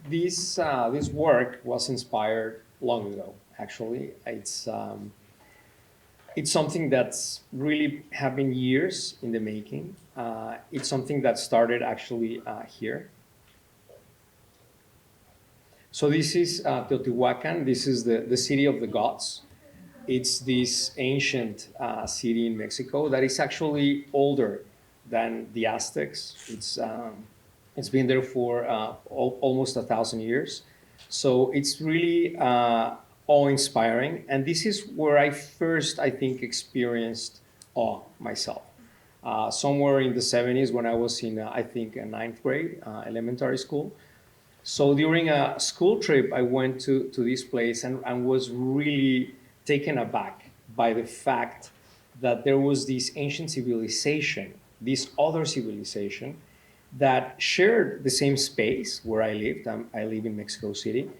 this work was inspired long ago. Actually, it's something that's really have been years in the making. It's something that started actually here. So this is Teotihuacan. This is the city of the gods. It's this ancient city in Mexico that is actually older than the Aztecs. It's been there for almost 1,000 years. So it's really awe-inspiring. And this is where I first, I think, experienced awe myself. Somewhere in the 70s when I was in, I think, a ninth grade, elementary school. So during a school trip, I went to this place and was really taken aback by the fact that there was this ancient civilization, this other civilization that shared the same space where I lived. I live in Mexico City.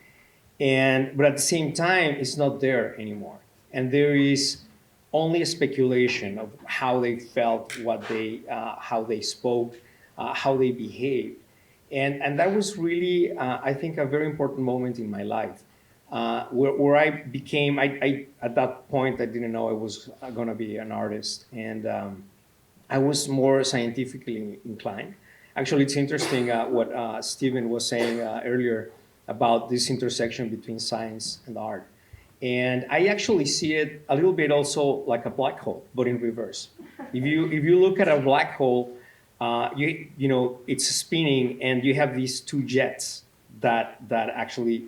But at the same time, it's not there anymore. And there is only a speculation of how they felt, how they spoke, how they behaved. And that was really, I think, a very important moment in my life, where I became, at that point, I didn't know I was going to be an artist. And I was more scientifically inclined. Actually, it's interesting what Stephen was saying earlier about this intersection between science and art. And I actually see it a little bit also like a black hole, but in reverse. If you look at a black hole, you know it's spinning, and you have these two jets that actually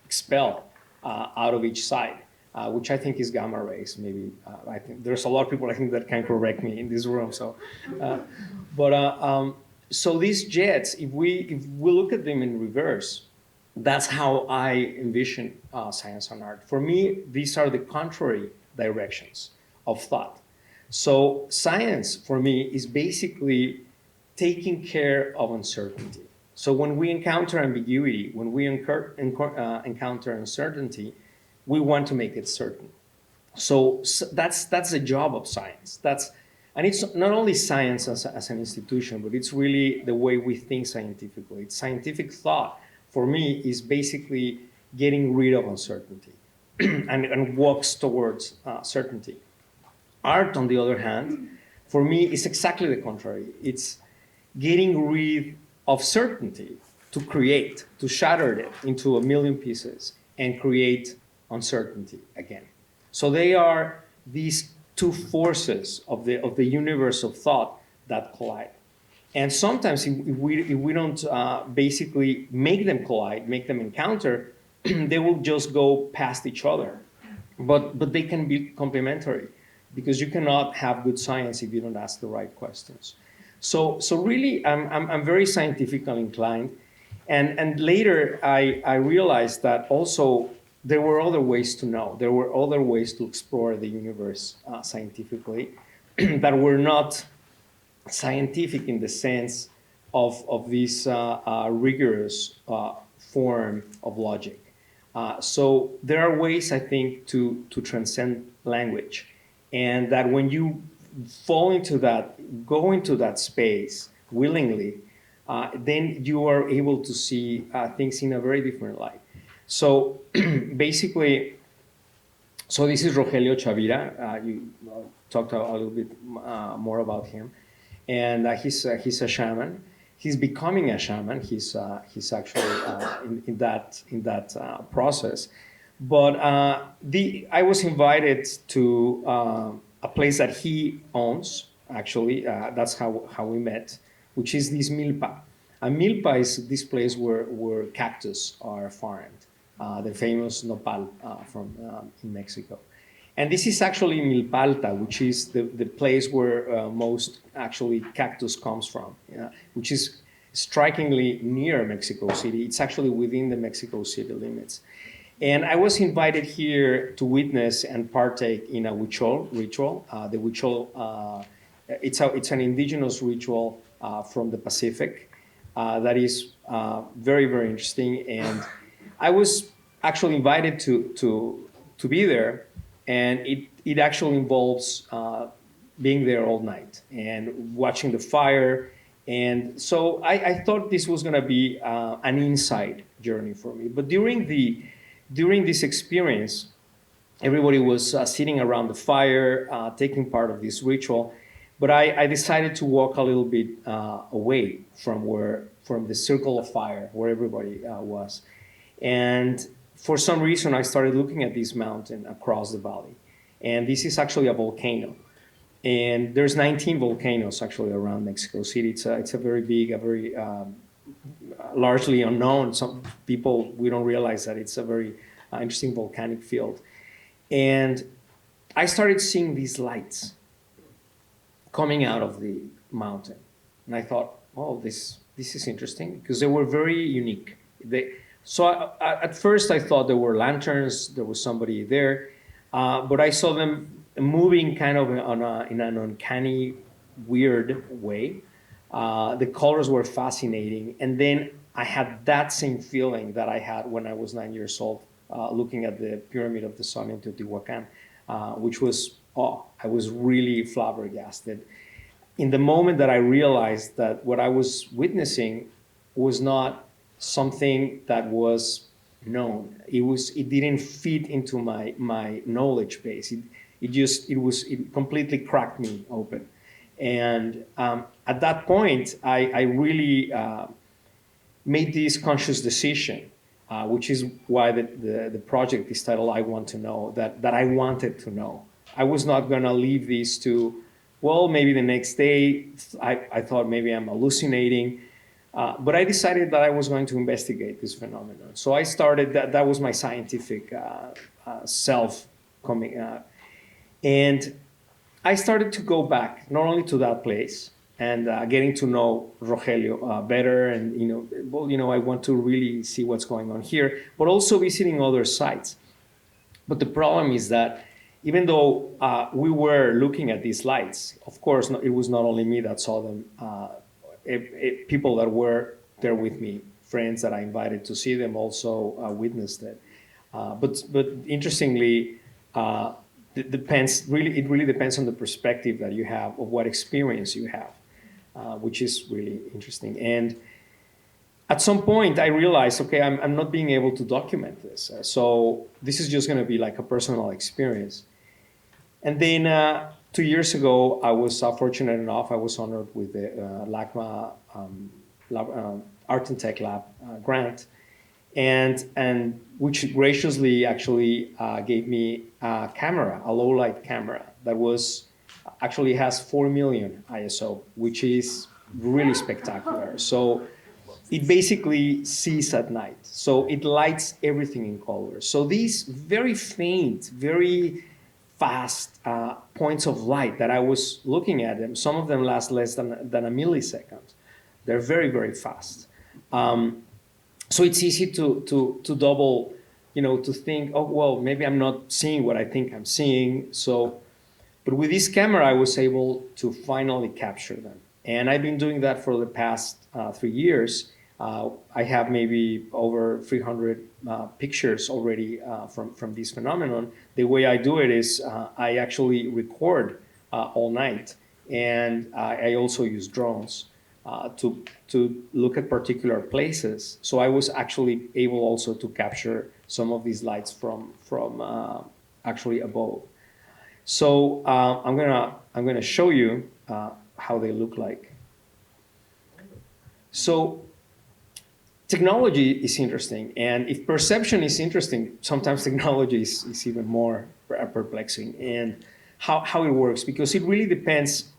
expel out of each side, which I think is gamma rays. Maybe I think there's a lot of people I think that can correct me in this room. So, so these jets, if we look at them in reverse, that's how I envision science and art. For me, these are the contrary directions of thought. So science, for me, is basically taking care of uncertainty. So when we encounter ambiguity, when we encounter uncertainty, we want to make it certain. So that's the job of science. And it's not only science as an institution, but it's really the way we think scientifically. It's scientific thought, for me, is basically getting rid of uncertainty and walks towards certainty. Art, on the other hand, for me, is exactly the contrary. It's getting rid of certainty to create, to shatter it into a million pieces and create uncertainty again. So they are these two forces of the universe of thought that collide. And sometimes if we don't basically make them collide, make them encounter, they will just go past each other. But they can be complementary, because you cannot have good science if you don't ask the right questions. So really, I'm very scientifically inclined. And later, I realized that also there were other ways to know. There were other ways to explore the universe scientifically that were not scientific in the sense of this rigorous form of logic. So there are ways, I think, to transcend language. And that when you fall into that, go into that space willingly, then you are able to see things in a very different light. So basically, so this is Rogelio Chavira. You talked a little bit more about him. And he's a shaman. He's becoming a shaman. He's actually in that process. But I was invited to a place that he owns. Actually, that's how we met, which is this milpa. A milpa is this place where cactus are farmed, the famous nopal from in Mexico. And this is actually Milpalta, which is the place where most actually cactus comes from, which is strikingly near Mexico City. It's actually within the Mexico City limits. And I was invited here to witness and partake in a Huichol ritual. The Huichol, it's an indigenous ritual from the Pacific that is very, very interesting. And I was actually invited to be there. And it actually involves being there all night and watching the fire And so I thought this was going to be an inside journey for me. But during this experience, everybody was sitting around the fire, taking part of this ritual. But I decided to walk a little bit away from the circle of fire where everybody was. And for some reason, I started looking at this mountain across the valley. And this is actually a volcano. And there's 19 volcanoes actually around Mexico City. It's a very big, a very largely unknown. Some people, we don't realize that it's a very interesting volcanic field. And I started seeing these lights coming out of the mountain. And I thought, oh, this is interesting, because they were very unique. At first I thought there were lanterns, there was somebody there, but I saw them moving kind of in an uncanny, weird way. The colors were fascinating. And then I had that same feeling that I had when I was 9 years old, looking at the Pyramid of the Sun in Teotihuacan, which was, I was really flabbergasted. In the moment that I realized that what I was witnessing was not something that was known. It didn't fit into my knowledge base. It completely cracked me open. And at that point, I really made this conscious decision, which is why the project is titled I Want to Know, that I wanted to know. I was not going to leave this to, well, maybe the next day. I thought maybe I'm hallucinating. But I decided that I was going to investigate this phenomenon. So I started, that was my scientific self coming out. And I started to go back, not only to that place, and getting to know Rogelio better, and I want to really see what's going on here, but also visiting other sites. But the problem is that even though we were looking at these lights, of course, it was not only me that saw them. People that were there with me, friends that I invited to see them, also witnessed it. But interestingly, it really depends on the perspective that you have, of what experience you have, which is really interesting. And at some point, I realized, okay, I'm not being able to document this. So this is just going to be like a personal experience. And then 2 years ago, I was fortunate enough, I was honored with the LACMA Art and Tech Lab grant, and which graciously actually gave me a camera, a low light camera that actually has 4 million ISO, which is really spectacular. So it basically sees at night. So it lights everything in color. So these very faint, very fast points of light that I was looking at them, some of them last less than a millisecond. They're very, very fast. So it's easy to double, to think, oh, well, maybe I'm not seeing what I think I'm seeing. But with this camera, I was able to finally capture them. And I've been doing that for the past 3 years. I have maybe over 300 pictures already from this phenomenon. The way I do it is I actually record all night, and I also use drones to look at particular places. So I was actually able also to capture some of these lights from actually above. So I'm gonna show you how they look like. So technology is interesting, and if perception is interesting, sometimes technology is even more perplexing, and how it works, because it really depends.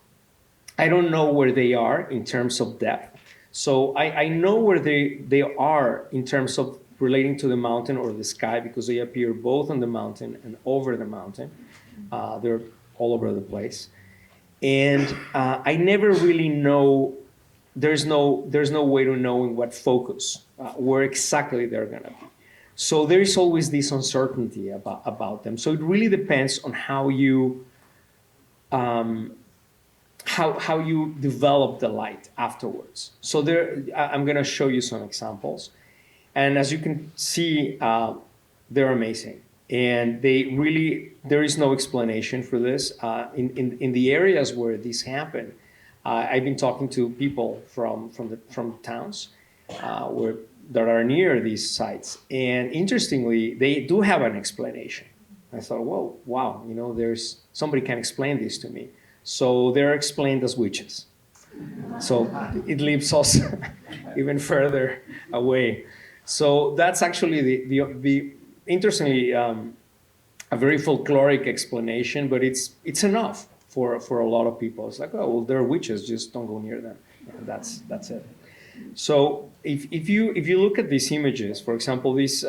I don't know where they are in terms of depth. So I know where they are in terms of relating to the mountain or the sky, because they appear both on the mountain and over the mountain. They're all over the place. And I never really know, there's no way to know in what focus, where exactly they're gonna be. So there is always this uncertainty about them. So it really depends on how you develop the light afterwards. So I'm gonna show you some examples. And as you can see, they're amazing. And there is no explanation for this. In the areas where this happened, I've been talking to people from towns that are near these sites, and interestingly, they do have an explanation. I thought, whoa, wow, there's somebody can explain this to me. So they're explained as witches. So it leaves us even further away. So that's actually the interestingly a very folkloric explanation, but it's enough for a lot of people. It's like, oh, well, they're witches, just don't go near them. And that's it. So if you look at these images, for example, this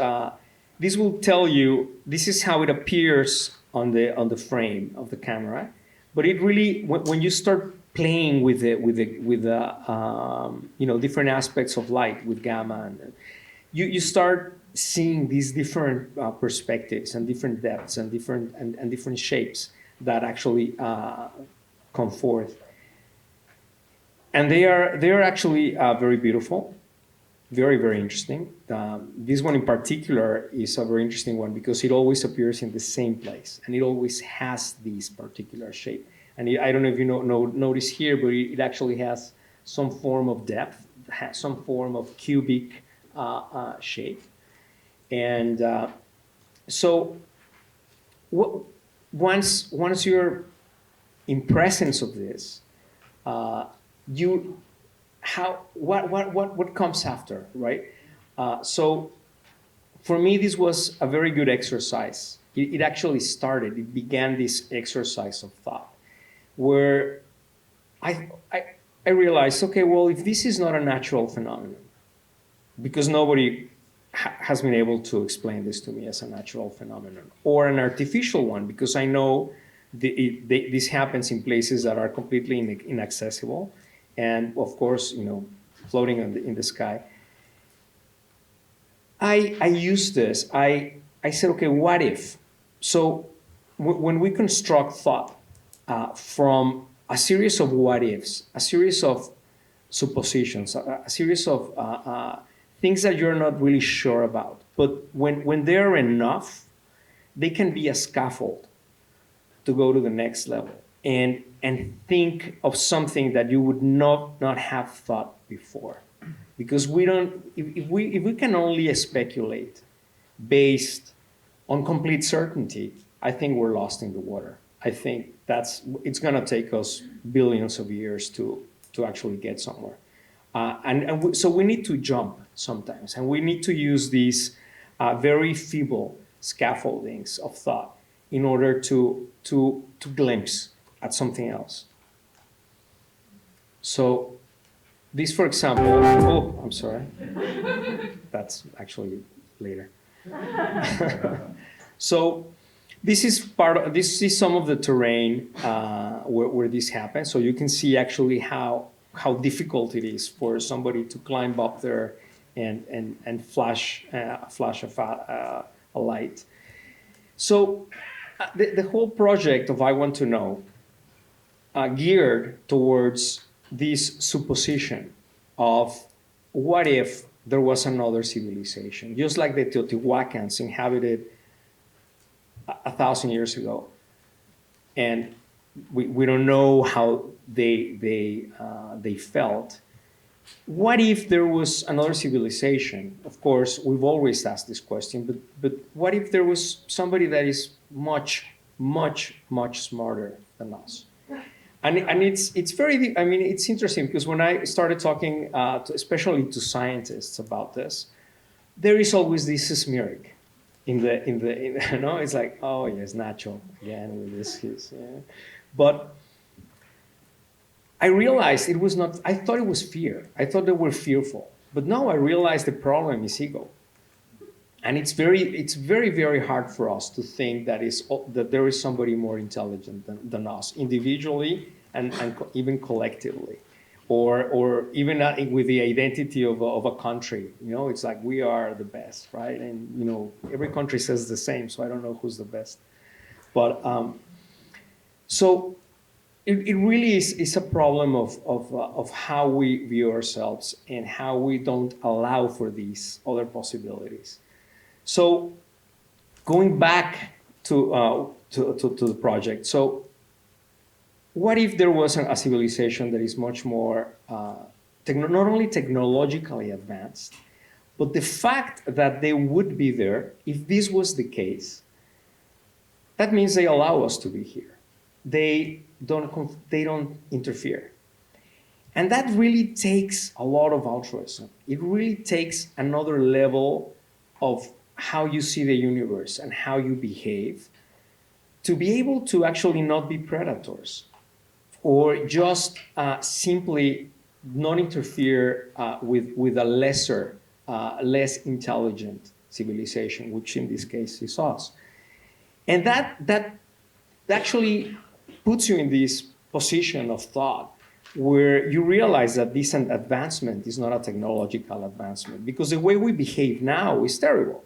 will tell you this is how it appears on the frame of the camera, but it really when you start playing with different aspects of light with gamma, and you start seeing these different perspectives and different depths and different shapes that actually come forth. And they are actually very beautiful, very, very interesting. This one in particular is a very interesting one because it always appears in the same place and it always has this particular shape. And I don't know if you notice here, but it actually has some form of depth, has some form of cubic shape. And so once you're in presence of this, what comes after, right? So for me, this was a very good exercise. It actually it began this exercise of thought, where I realized, okay, well, if this is not a natural phenomenon, because nobody has been able to explain this to me as a natural phenomenon, or an artificial one, because I know this happens in places that are completely inaccessible, and of course, floating in the sky. I used this. I said, okay, what if? So when we construct thought from a series of what ifs, a series of suppositions, a series of things that you're not really sure about, but when they're enough, they can be a scaffold to go to the next level and think of something that you would not have thought before. Because if we can only speculate based on complete certainty, I think we're lost in the water. I think it's going to take us billions of years to actually get somewhere. So we need to jump sometimes, and we need to use these very feeble scaffoldings of thought in order to glimpse at something else. So this, for example, oh, I'm sorry. That's actually later. So this is some of the terrain where this happens. So you can see actually how difficult it is for somebody to climb up there and flash a light. So the whole project of I Want to Know geared towards this supposition of what if there was another civilization, just like the Teotihuacans inhabited 1,000 years ago, and we don't know how they felt. What if there was another civilization? Of course, we've always asked this question, but what if there was somebody that is much, much, much smarter than us? And it's very, I mean, it's interesting because when I started talking, especially to scientists about this, there is always this smirk in the it's like, oh yeah, it's natural again with this. Yeah. But I realized it was not. I thought it was fear. I thought they were fearful. But now I realize the problem is ego, and it's very, very hard for us to think that there is somebody more intelligent than us individually and even collectively, or even with the identity of a country. It's like we are the best, right? And every country says the same, so I don't know who's the best. But so it really is a problem of how we view ourselves and how we don't allow for these other possibilities. So going back to the project, so what if there was a civilization that is much more, not only technologically advanced, but the fact that they would be there, if this was the case, that means they allow us to be here. They don't interfere. And that really takes a lot of altruism. It really takes another level of how you see the universe and how you behave to be able to actually not be predators or just simply not interfere with a lesser, less intelligent civilization, which in this case is us. And that actually puts you in this position of thought where you realize that this advancement is not a technological advancement, because the way we behave now is terrible.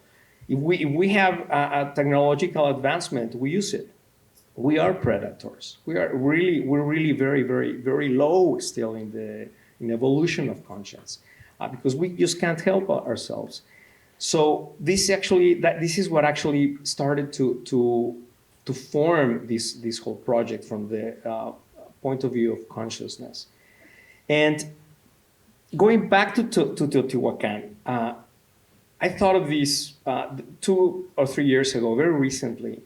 If we have a technological advancement, we use it. We are predators. We're really very, very, very low still in evolution of conscience, because we just can't help ourselves. So this is what actually started to form this whole project from the point of view of consciousness. And going back to Teotihuacan, I thought of this 2 or 3 years ago, very recently.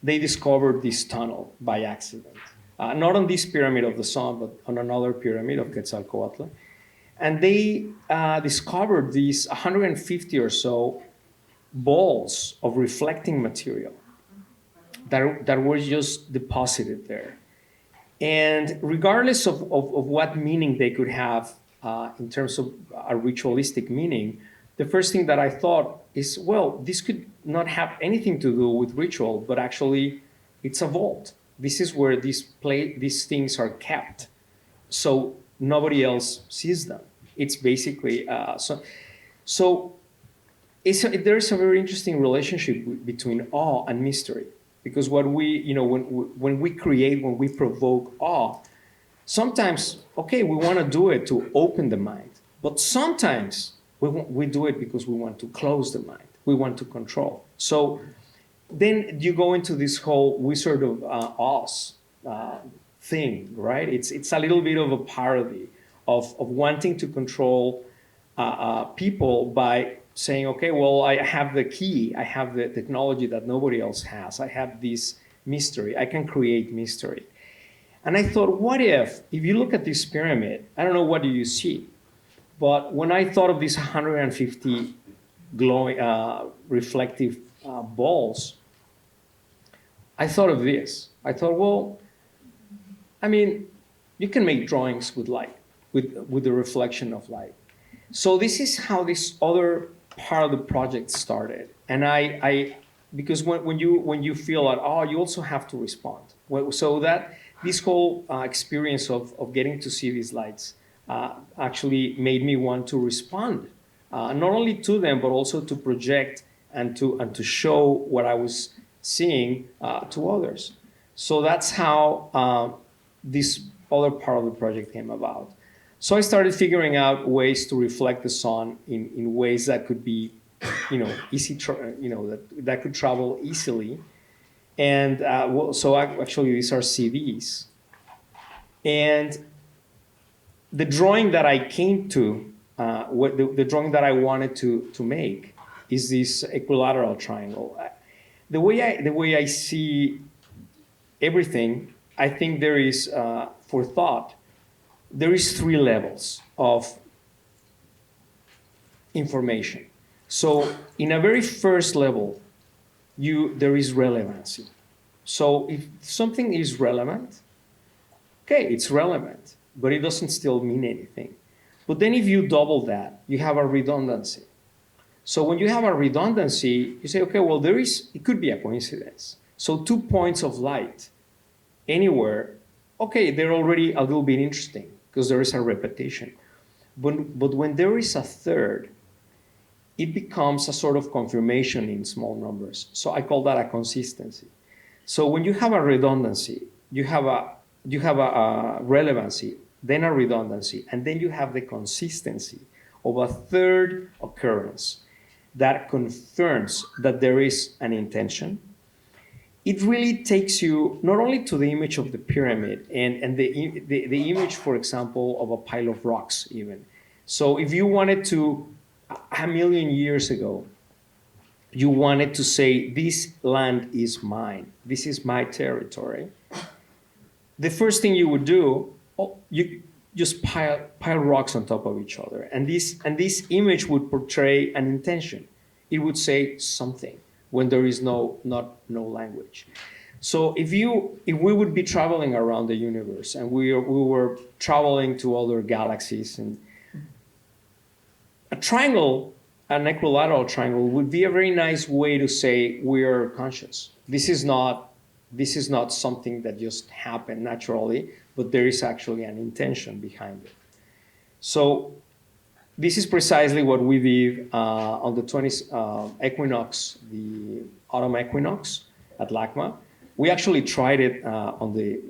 They discovered this tunnel by accident, not on this pyramid of the sun, but on another pyramid of Quetzalcoatl. And they discovered these 150 or so balls of reflecting material that were just deposited there. And regardless of what meaning they could have in terms of a ritualistic meaning, the first thing that I thought is, well, this could not have anything to do with ritual, but actually it's a vault. This is where these things are kept, so nobody else sees them. It's basically, there's a very interesting relationship between awe and mystery. Because when we create, when we provoke awe, sometimes, okay, we want to do it to open the mind. But sometimes we do it because we want to close the mind. We want to control. So then you go into this whole Wizard of Oz thing, right? It's a little bit of a parody of wanting to control people by saying, okay, well, I have the key, I have the technology that nobody else has, I have this mystery, I can create mystery. And I thought, what if you look at this pyramid, I don't know what do you see, but when I thought of these 150 glowing, reflective balls, I thought of this. I thought, well, I mean, you can make drawings with light, with the reflection of light. So this is how this other part of the project started. And because when you feel that, oh, you also have to respond. So that this whole experience of getting to see these lights actually made me want to respond, not only to them, but also to project and to show what I was seeing to others. So that's how this other part of the project came about. So I started figuring out ways to reflect the sun in ways that could be, easy, that could travel easily. And actually these are CDs. And the drawing that I came to, the drawing that I wanted to make is this equilateral triangle. The way I see everything, I think there is, for thought, there is 3 levels of information. So in a very first level, there is relevancy. So if something is relevant, okay, it's relevant, but it doesn't still mean anything. But then if you double that, you have a redundancy. So when you have a redundancy, you say, okay, well, it could be a coincidence. So 2 points of light anywhere, okay, they're already a little bit interesting because there is a repetition. But when there is a third, it becomes a sort of confirmation in small numbers. So I call that a consistency. So when you have a redundancy, you have a relevancy, then a redundancy, and then you have the consistency of a third occurrence that confirms that there is an intention. it really takes you not only to the image of the pyramid and the image, for example, of a pile of rocks even. So if you wanted to, a million years ago, you wanted to say, this land is mine, this is my territory, the first thing you would do, you just pile rocks on top of each other. And this image would portray an intention. It would say something when there is no language. So if we would be traveling around the universe and we were traveling to other galaxies, and a triangle, an equilateral triangle, would be a very nice way to say we are conscious. This is not something that just happened naturally, but there is actually an intention behind it. So this is precisely what we did on the 20th equinox, the autumn equinox at LACMA. We actually tried it on the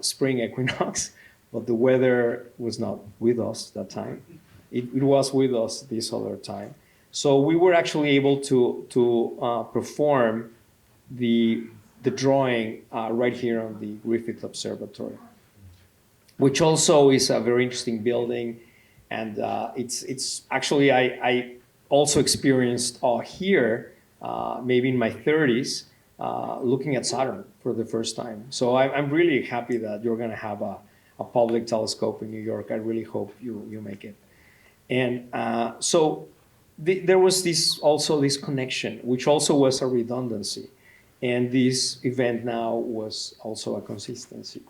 spring equinox, but the weather was not with us that time. It was with us this other time. So we were actually able to perform the drawing right here on the Griffith Observatory, which also is a very interesting building. And it's actually, I also experienced here, maybe in my 30s, looking at Saturn for the first time. So I'm really happy that you're going to have a public telescope in New York. I really hope you make it. And so there was this connection, which also was a redundancy. And this event now was also a consistency.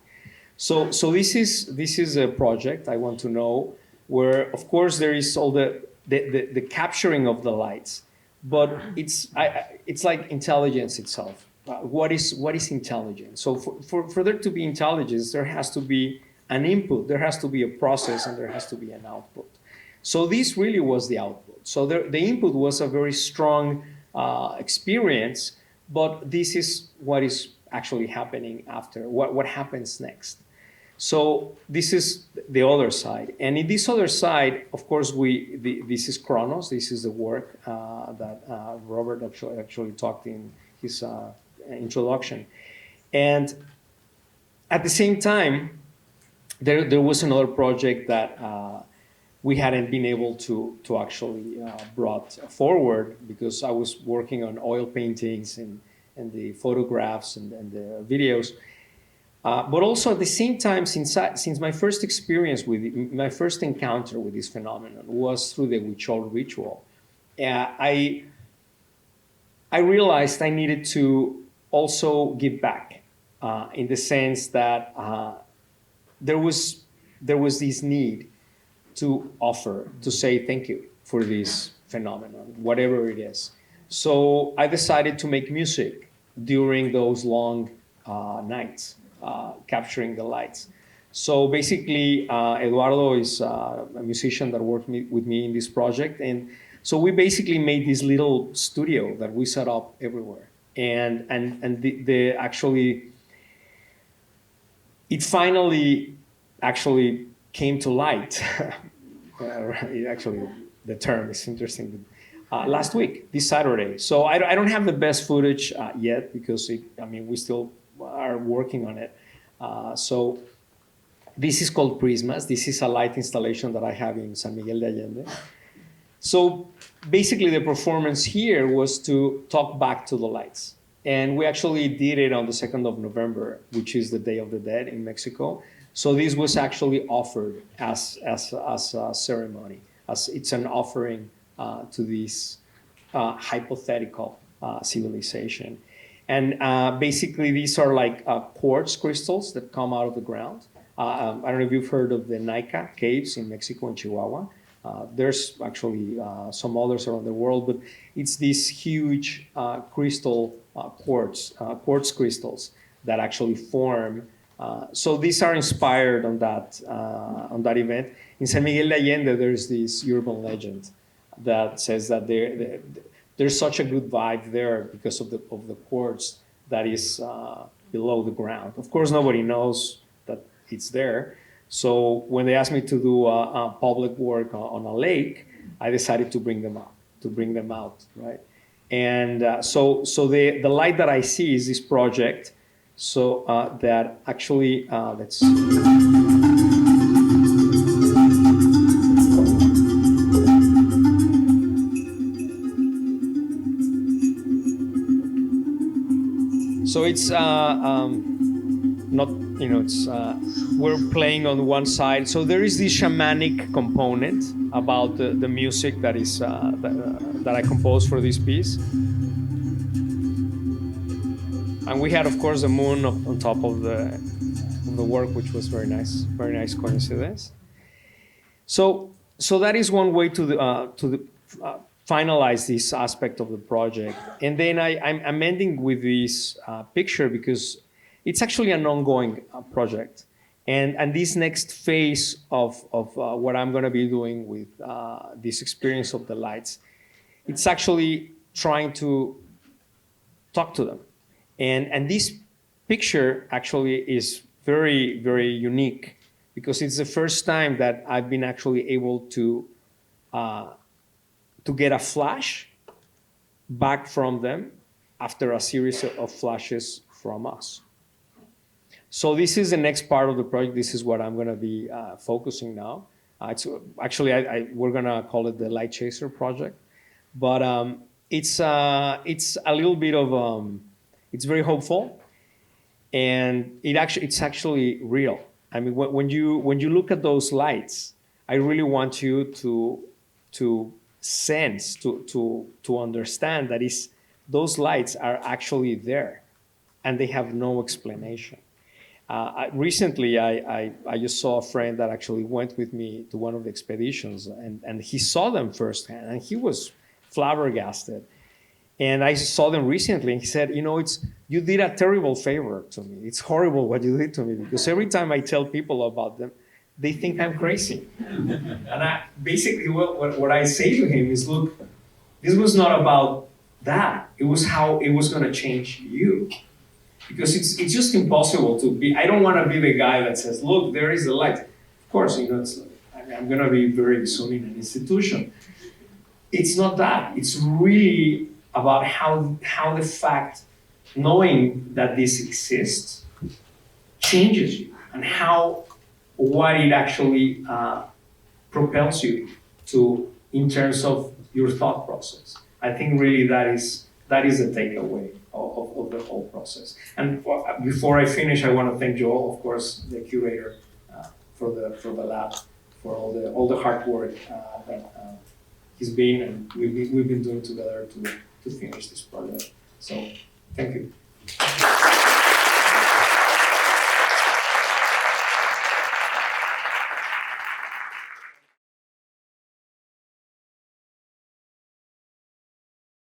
So this is a project I want to know where, of course, there is all the capturing of the lights, but it's like intelligence itself. What is intelligence? So for there to be intelligence, there has to be an input, there has to be a process, and there has to be an output. So this really was the output. So the input was a very strong experience, but this is what is actually happening after, what happens next. So this is the other side. And in this other side, of course, this is Chronos. This is the work that Robert actually talked in his introduction. And at the same time, there was another project that we hadn't been able to actually brought forward, because I was working on oil paintings and the photographs and the videos. But also at the same time, since my first experience my first encounter with this phenomenon was through the Huichol ritual, I realized I needed to also give back in the sense that there was this need to offer, to say thank you for this phenomenon, whatever it is. So I decided to make music during those long nights, capturing the lights. So basically, Eduardo is a musician that worked with me in this project. And so we basically made this little studio that we set up everywhere. And it finally actually came to light. Actually, the term is interesting. Last week, this Saturday. So I don't have the best footage yet, because we still are working on it. So this is called Prismas. This is a light installation that I have in San Miguel de Allende. So basically the performance here was to talk back to the lights. And we actually did it on the 2nd of November, which is the Day of the Dead in Mexico. So this was actually offered as a ceremony, as it's an offering to this hypothetical civilization. And basically these are like quartz crystals that come out of the ground. I don't know if you've heard of the Nika caves in Mexico and Chihuahua. There's actually some others around the world, but it's these huge crystal quartz crystals that actually form. So these are inspired on that event. In San Miguel de Allende, there's this urban legend that says that there's such a good vibe there because of the quartz that is below the ground. Of course, nobody knows that it's there. So when they asked me to do public work on a lake, I decided to bring them out, right? And so the light that I see is this project. So that actually, let's see. So it's not, it's we're playing on one side. So there is this shamanic component about the music that is that I composed for this piece. And we had, of course, the moon on top of the work, which was very nice coincidence. So that is one way to finalize this aspect of the project. And then I'm ending with this picture because it's actually an ongoing project. And this next phase of what I'm going to be doing with this experience of the lights, it's actually trying to talk to them. And this picture actually is very, very unique because it's the first time that I've been actually able to get a flash back from them after a series of flashes from us. So this is the next part of the project. This is what I'm going to be focusing now. It's actually we're going to call it the Light Chaser project, but it's a little bit of it's very hopeful, and it's actually real. I mean, when you look at those lights, I really want you to sense, to understand that those lights are actually there, and they have no explanation. Recently, I just saw a friend that actually went with me to one of the expeditions, and he saw them firsthand, and he was flabbergasted. And I saw them recently, and he said, you did a terrible favor to me. It's horrible what you did to me, because every time I tell people about them, they think I'm crazy. And basically what I say to him is, look, this was not about that. It was how it was going to change you. Because it's just impossible to be, I don't want to be the guy that says, look, there is the light. Of course, I'm going to be very soon in an institution. It's not that. It's really about how the fact, knowing that this exists, changes you, and what it actually propels you to in terms of your thought process. I think really that is a takeaway of the whole process. And before I finish, I want to thank Joel, of course, the curator, for the lab, for all the hard work that he's been and we've been doing together to finish this project. So thank you.